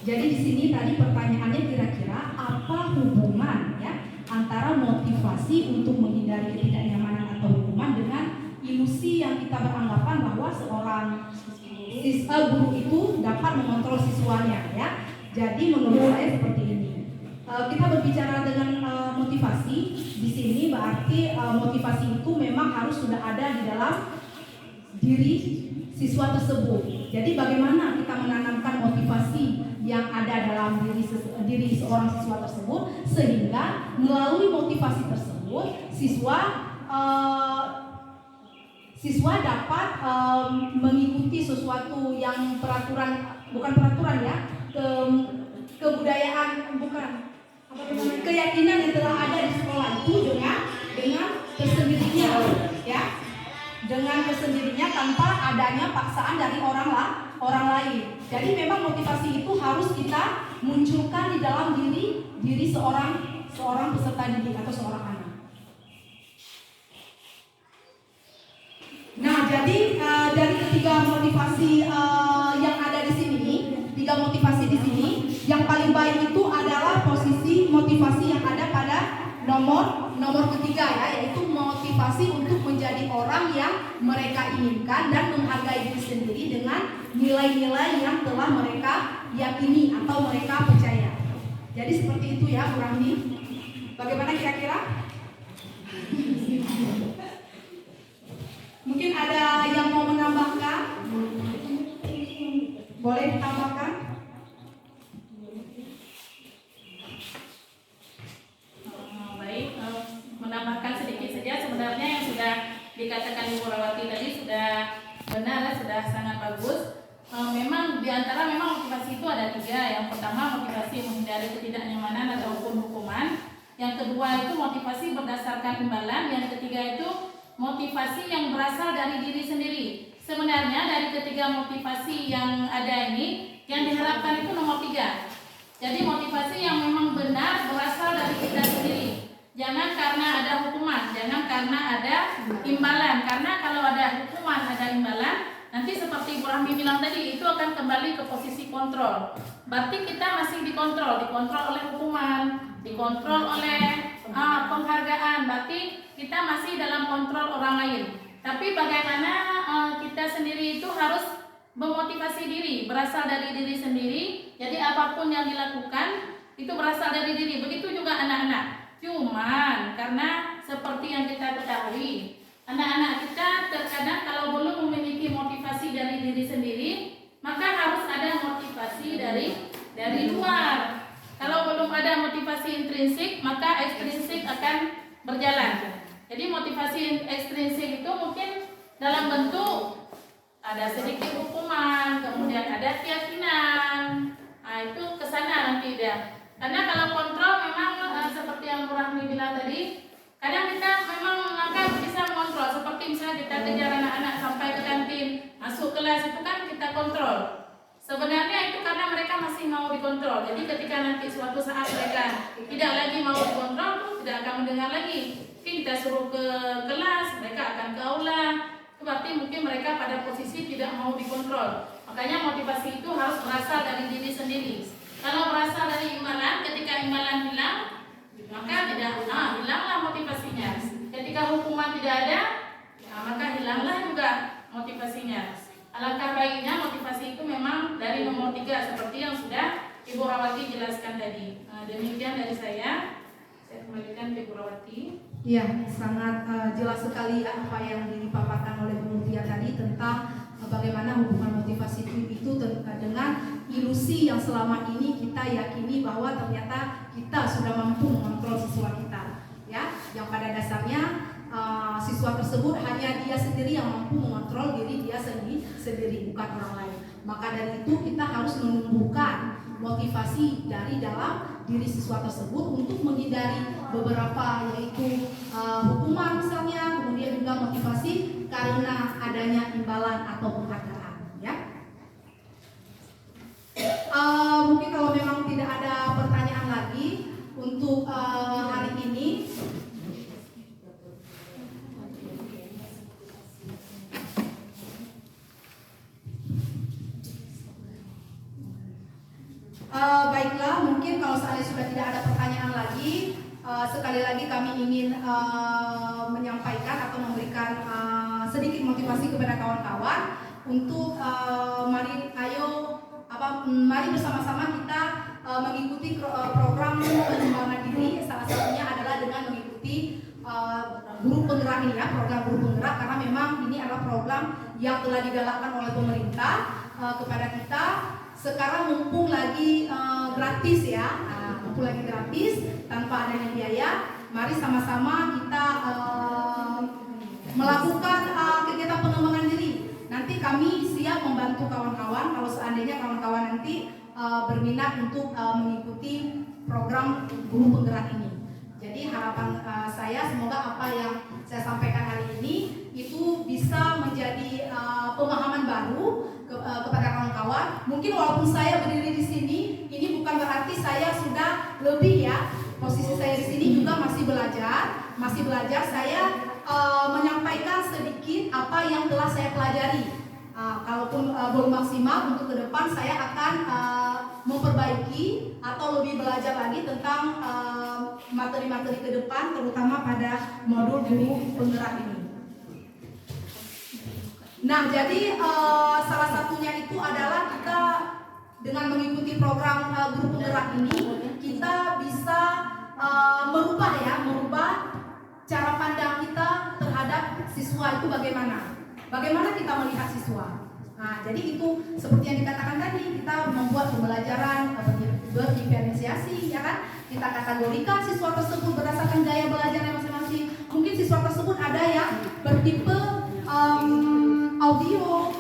Jadi di sini tadi pertanyaannya kira-kira apa hubungan ya antara motivasi untuk menghindari ketidaknyamanan atau hukuman dengan ilusi yang kita beranggapan bahwa seorang guru itu dapat mengontrol siswanya ya. Jadi menurut saya seperti ini. Kita berbicara dengan motivasi di sini berarti motivasi itu memang harus sudah ada di dalam diri siswa tersebut. Jadi bagaimana kita menanamkan motivasi yang ada dalam diri seorang siswa tersebut sehingga melalui motivasi tersebut siswa siswa dapat mengikuti sesuatu yang bukan peraturan ya, kebudayaan, bukan apa namanya, keyakinan yang telah ada di sekolah itu dengan tersendirinya ya, dengan tersendirinya tanpa adanya paksaan dari orang lain. Jadi memang motivasi itu harus kita munculkan di dalam diri seorang peserta didik atau seorang anak. Nah, jadi dari ketiga motivasi yang ada di sini, tiga motivasi di sini, yang paling baik itu adalah posisi motivasi yang ada pada nomor ketiga ya, yaitu motivasi untuk menjadi orang yang mereka inginkan dan menghargai diri sendiri dengan nilai-nilai yang telah mereka yakini atau mereka percaya. Jadi seperti itu ya, Bu Rahmi. Bagaimana kira-kira? Mungkin ada yang mau menambahkan? Boleh ditambahkan? Baik, menambahkan sedikit saja. Sebenarnya yang sudah dikatakan Ibu Rawati tadi sudah benar, sudah sangat bagus. Memang diantara motivasi itu ada tiga. Yang pertama motivasi menghindari ketidaknyamanan ataupun hukuman. Yang kedua itu motivasi berdasarkan imbalan. Yang ketiga itu motivasi yang berasal dari diri sendiri. Sebenarnya dari ketiga motivasi yang ada ini, yang diharapkan itu nomor 3. Jadi motivasi yang memang benar berasal dari kita sendiri. Jangan karena ada hukuman, jangan karena ada imbalan. Karena kalau ada hukuman, ada imbalan, nanti seperti Bu Rahmi bilang tadi, itu akan kembali ke posisi kontrol. Berarti kita masih dikontrol oleh hukuman, dikontrol oleh penghargaan. Berarti kita masih dalam kontrol orang lain. Tapi bagaimana kita sendiri itu harus memotivasi diri, berasal dari diri sendiri. Jadi apapun yang dilakukan itu berasal dari diri. Begitu juga anak-anak. Cuman karena seperti yang kita ketahui, anak-anak kita terkadang kalau belum memiliki motivasi dari diri sendiri, maka harus ada motivasi dari luar. Kalau belum ada motivasi intrinsik, maka ekstrinsik akan berjalan. Jadi motivasi ekstrinsik itu mungkin dalam bentuk ada sedikit hukuman, kemudian ada keyakinan. Nah, itu kesana nanti dia. Karena kalau kontrol memang seperti yang Bu Rahmi bilang tadi, kadang kita memang maka bisa mengontrol. Seperti misalnya kita kejar anak-anak sampai ke kantin, masuk kelas itu kan kita kontrol. Sebenarnya itu karena mereka masih mau dikontrol. Jadi ketika nanti suatu saat mereka tidak lagi mau dikontrol, tuh tidak akan mendengar lagi. Mungkin kita suruh ke kelas, mereka akan ke aula. Itu berarti mungkin mereka pada posisi tidak mau dikontrol. Makanya motivasi itu harus berasal dari diri sendiri. Kalau berasal dari imbalan, ketika imbalan hilang, maka hilanglah motivasinya. Ketika hukuman tidak ada, maka hilanglah juga motivasinya. Alangkah baiknya motivasi itu memang dari nomor 3 seperti yang sudah Ibu Rawati jelaskan tadi. Demikian dari saya kembalikan ke Ibu Rawati. Ya, sangat jelas sekali apa yang dipaparkan oleh Bu Mutia tadi tentang bagaimana hubungan motivasi itu dengan ilusi yang selama ini kita yakini bahwa ternyata kita sudah mampu mengontrol siswa kita, ya, yang pada dasarnya siswa tersebut hanya dia sendiri yang mampu mengontrol diri dia sendiri, bukan orang lain. Maka dari itu kita harus menumbuhkan motivasi dari dalam diri siswa tersebut untuk menghindari beberapa, yaitu hukuman misalnya, kemudian juga motivasi karena adanya imbalan atau penghargaan, ya. Mungkin kalau memang tidak ada pertanyaan lagi untuk hari ini, baiklah, mungkin kalau seandainya sudah tidak ada pertanyaan lagi, sekali lagi kami ingin menyampaikan atau memberikan sedikit motivasi kepada kawan-kawan untuk mari bersama-sama kita mengikuti program pengembangan diri. Salah satunya adalah dengan mengikuti guru penggerak ini, ya, program guru penggerak, karena memang ini adalah program yang telah digalakkan oleh pemerintah kepada kita. Sekarang mumpung lagi gratis, ya, mumpung lagi gratis tanpa adanya biaya, mari sama-sama kita melakukan kegiatan kami siap membantu kawan-kawan kalau seandainya kawan-kawan nanti berminat untuk mengikuti program guru penggerak ini. Jadi harapan saya semoga apa yang saya sampaikan hari ini itu bisa menjadi pemahaman baru kepada kawan-kawan. Mungkin walaupun saya berdiri di sini, ini bukan berarti saya sudah lebih ya. Posisi saya di sini juga masih belajar. Saya menyampaikan sedikit apa yang telah saya pelajari. Kalaupun belum maksimal, untuk ke depan saya akan memperbaiki atau lebih belajar lagi tentang materi-materi ke depan, terutama pada modul guru penggerak ini. Nah, jadi salah satunya itu adalah kita dengan mengikuti program guru penggerak ini, kita bisa merubah cara pandang kita terhadap siswa itu bagaimana kita melihat siswa. Nah, jadi itu seperti yang dikatakan tadi, kita membuat pembelajaran berdiferensiasi, ya kan? Kita kategorikan siswa tersebut berdasarkan gaya belajarnya masing-masing. Mungkin siswa tersebut ada yang bertipe audio,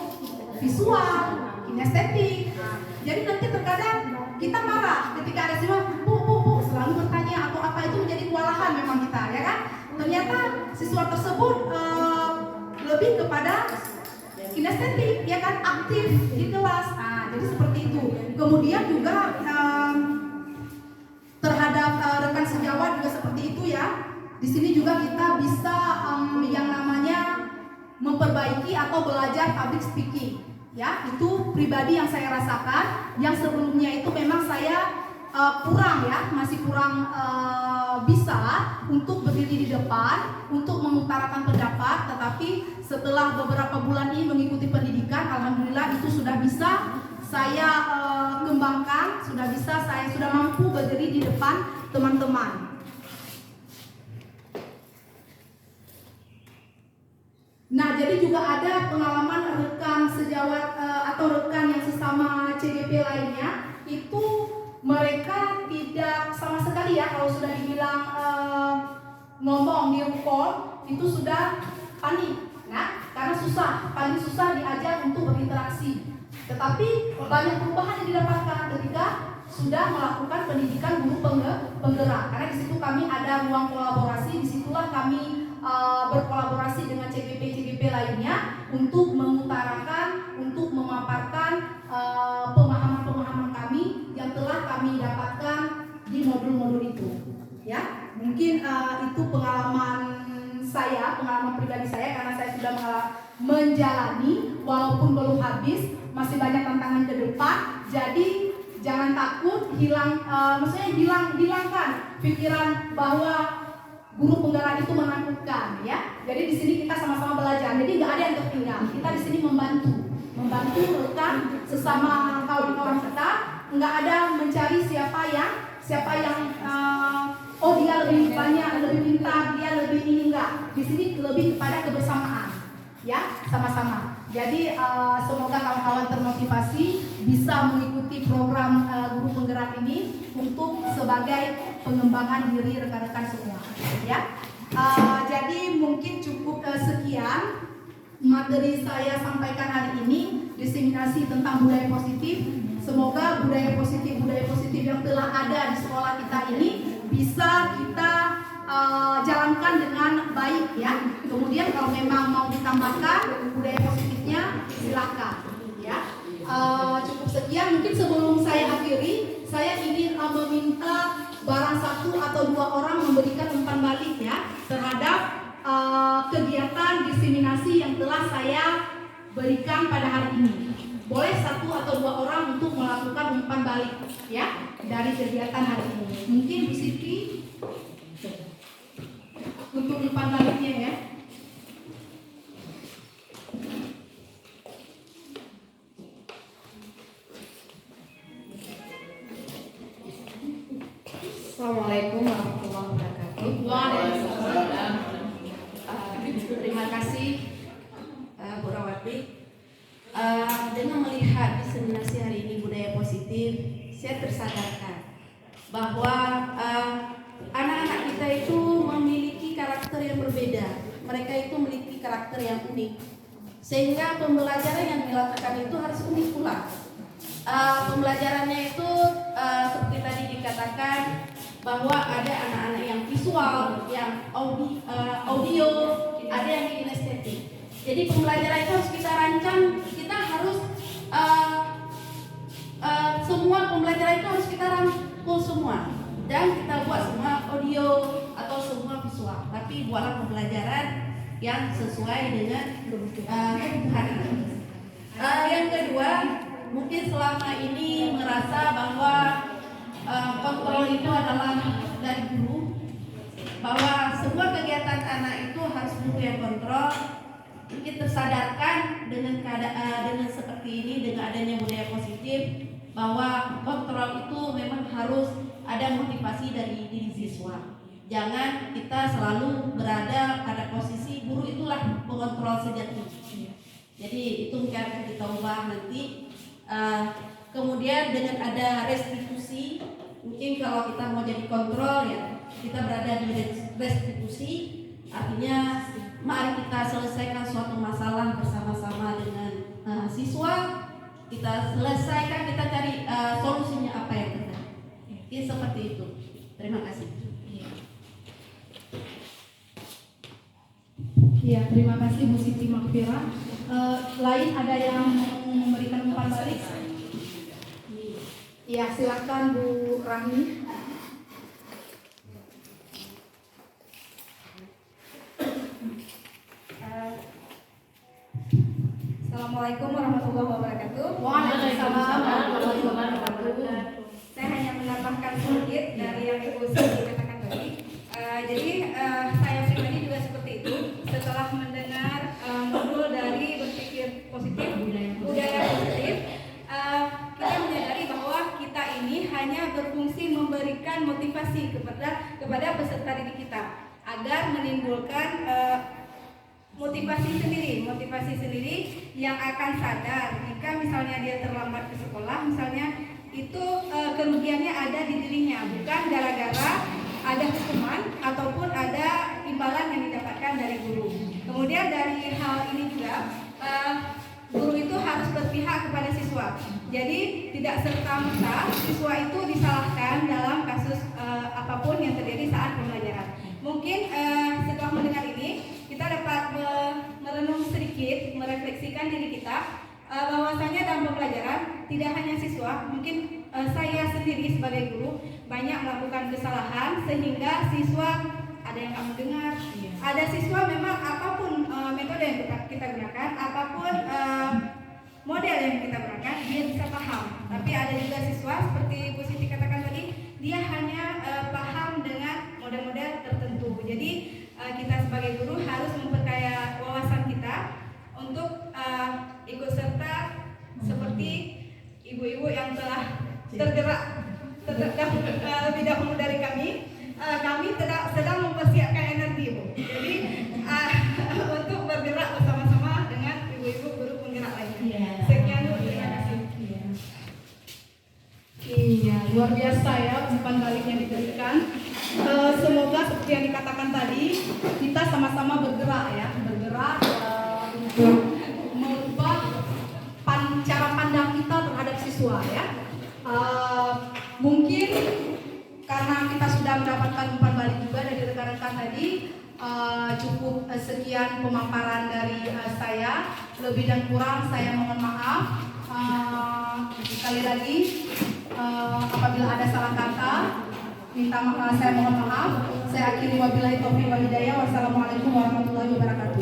visual, kinestetik. Jadi nanti terkadang kita marah ketika ada siswa bu selalu bertanya atau apa, itu menjadi kewalahan memang kita, ya kan? Ternyata siswa tersebut lebih kepada kinestetik, ya kan, aktif di kelas. Nah, jadi seperti itu. Kemudian juga terhadap rekan sejawat juga seperti itu ya. Di sini juga kita bisa yang namanya memperbaiki atau belajar public speaking. Ya, itu pribadi yang saya rasakan. Yang sebelumnya itu memang saya masih kurang bisa untuk berdiri di depan, untuk mengutarakan pendapat. Tetapi setelah beberapa bulan ini mengikuti pendidikan, alhamdulillah itu sudah bisa saya kembangkan, saya sudah mampu berdiri di depan teman-teman. Nah, jadi juga ada pengalaman rekan sejawat atau rekan yang sesama CGP lainnya, itu mereka tidak sama sekali ya, kalau sudah dibilang ngomong di call itu sudah panik. Nah, karena paling susah diajak untuk berinteraksi. Tetapi banyak perubahan yang didapatkan ketika sudah melakukan pendidikan guru penggerak. Karena di situ kami ada ruang kolaborasi, disitulah kami berkolaborasi dengan CGP lainnya untuk mengutarakan, untuk memaparkan pemahaman-pemahaman kami yang telah kami dapatkan di modul-modul itu. Ya, mungkin itu pengalaman pribadi saya karena saya sudah menjalani, walaupun belum habis, masih banyak tantangan ke depan. Jadi jangan takut hilangkan pikiran bahwa guru penggerak itu menakutkan, ya. Jadi di sini kita sama-sama belajar. Jadi nggak ada yang tertinggal. Kita di sini membantu rekan sesama kawan-kawan kita. Nggak ada mencari siapa yang dia lebih banyak, lebih pintar, dia lebih ini, enggak. Di sini lebih kepada kebersamaan, ya, sama-sama. Jadi semoga kawan-kawan termotivasi bisa mengikuti program guru penggerak ini untuk sebagai pengembangan diri rekan-rekan semua, ya. Jadi mungkin cukup sekian materi saya sampaikan hari ini, diseminasi tentang budaya positif. Semoga budaya positif yang telah ada di sekolah kita ini bisa kita jalankan dengan baik, ya. Kemudian kalau memang mau ditambahkan budaya positifnya, silakan, ya. Cukup sekian. Mungkin sebelum saya akhiri, saya ingin meminta barang satu atau dua orang memberikan umpan balik, ya, terhadap kegiatan diseminasi yang telah saya berikan pada hari ini. Boleh satu atau dua orang untuk melakukan umpan balik, ya, dari kegiatan hari ini. Mungkin Bu Siti untuk umpan baliknya, ya. Assalamualaikum warahmatullahi wabarakatuh. Waalaikumsalam. Terima kasih Bu Rawati. Dengan melihat diseminasi hari ini budaya positif, saya tersadarkan bahwa anak-anak kita itu memiliki karakter yang berbeda. Mereka itu memiliki karakter yang unik. sehingga pembelajaran yang dilakukan itu harus unik pula. Pembelajarannya itu seperti tadi dikatakan bahwa ada anak-anak yang visual, yang audio, ada yang kinestetik. Jadi pembelajaran itu harus kita rancang, kita harus semua pembelajaran itu harus kita rangkul semua dan kita buat semua audio atau semua visual. Tapi buatlah pembelajaran yang sesuai dengan kebutuhan. Yang kedua, mungkin selama ini merasa bahwa kontrol itu adalah dari guru, bahwa semua kegiatan anak itu harus guru yang kontrol. Mungkin tersadarkan dengan dengan seperti ini, dengan adanya budaya positif, bahwa kontrol itu memang harus ada motivasi dari diri siswa. Jangan kita selalu berada pada posisi guru itulah pengontrol sejati. Jadi itu mungkin akan kita ubah nanti. Kemudian dengan ada restitusi, mungkin kalau kita mau jadi kontrol ya kita berada di restitusi, artinya mari kita selesaikan suatu masalah bersama-sama dengan siswa, kita selesaikan, kita cari solusinya apa yang terjadi. Jadi seperti itu. Terima kasih. Ya, terima kasih Bu Siti Makfira. Lain ada yang memberikan umpan balik? Ya, silakan Bu Rahmi. Assalamualaikum warahmatullahi wabarakatuh. Waalaikumsalam warahmatullahi wabarakatuh. Saya hanya menambahkan sedikit dari yang Ibu Siti katakan tadi. Jadi saya pribadi juga seperti itu. Setelah mendengar modul dari berpikir positif, budaya positif, kita menyadari bahwa kita ini hanya berfungsi memberikan motivasi kepada peserta didik kita agar menimbulkan motivasi sendiri yang akan sadar jika misalnya dia terlambat ke sekolah, misalnya itu kerugiannya ada di dirinya, bukan gara-gara ada hukuman ataupun ada imbalan yang didapatkan dari guru. Kemudian dari hal ini juga guru itu harus berpihak kepada siswa. Jadi tidak serta-merta siswa itu disalahkan dalam kasus apapun yang terjadi saat pembelajaran. Mungkin setelah mendengar ini kita dapat merenung sedikit, merefleksikan diri kita bahwasanya dalam pembelajaran tidak hanya siswa, mungkin saya sendiri sebagai guru banyak melakukan kesalahan sehingga siswa ada yang nggak mendengar, ada siswa memang apapun metode yang kita gunakan, apapun model yang kita gunakan dia bisa paham, tapi ada juga siswa seperti Bu Siti katakan tadi, dia hanya paham dengan model-model tertentu. Jadi kita sebagai guru harus memperkaya wawasan kita untuk ikut serta seperti ibu-ibu yang telah tergerak lebih dahulu dari kami. Kami sedang mempersiapkan energi, Bu. Jadi untuk bergerak bersama-sama dengan ibu-ibu guru penggerak lainnya. Sekian, Bu. Terima kasih. Iya, luar biasa ya umpan balik yang diberikan. Semoga seperti yang dikatakan tadi, kita sama-sama bergerak ya, untuk merubah cara pandang kita terhadap siswa ya. Mungkin karena kita sudah mendapatkan umpan balik juga dari rekan-rekan tadi, cukup sekian pemaparan dari saya. Lebih dan kurang saya mohon maaf. Sekali lagi apabila ada salah kata, saya mohon maaf. Saya akhiri wabillahi taufiq wal hidayah. Wassalamualaikum warahmatullahi wabarakatuh.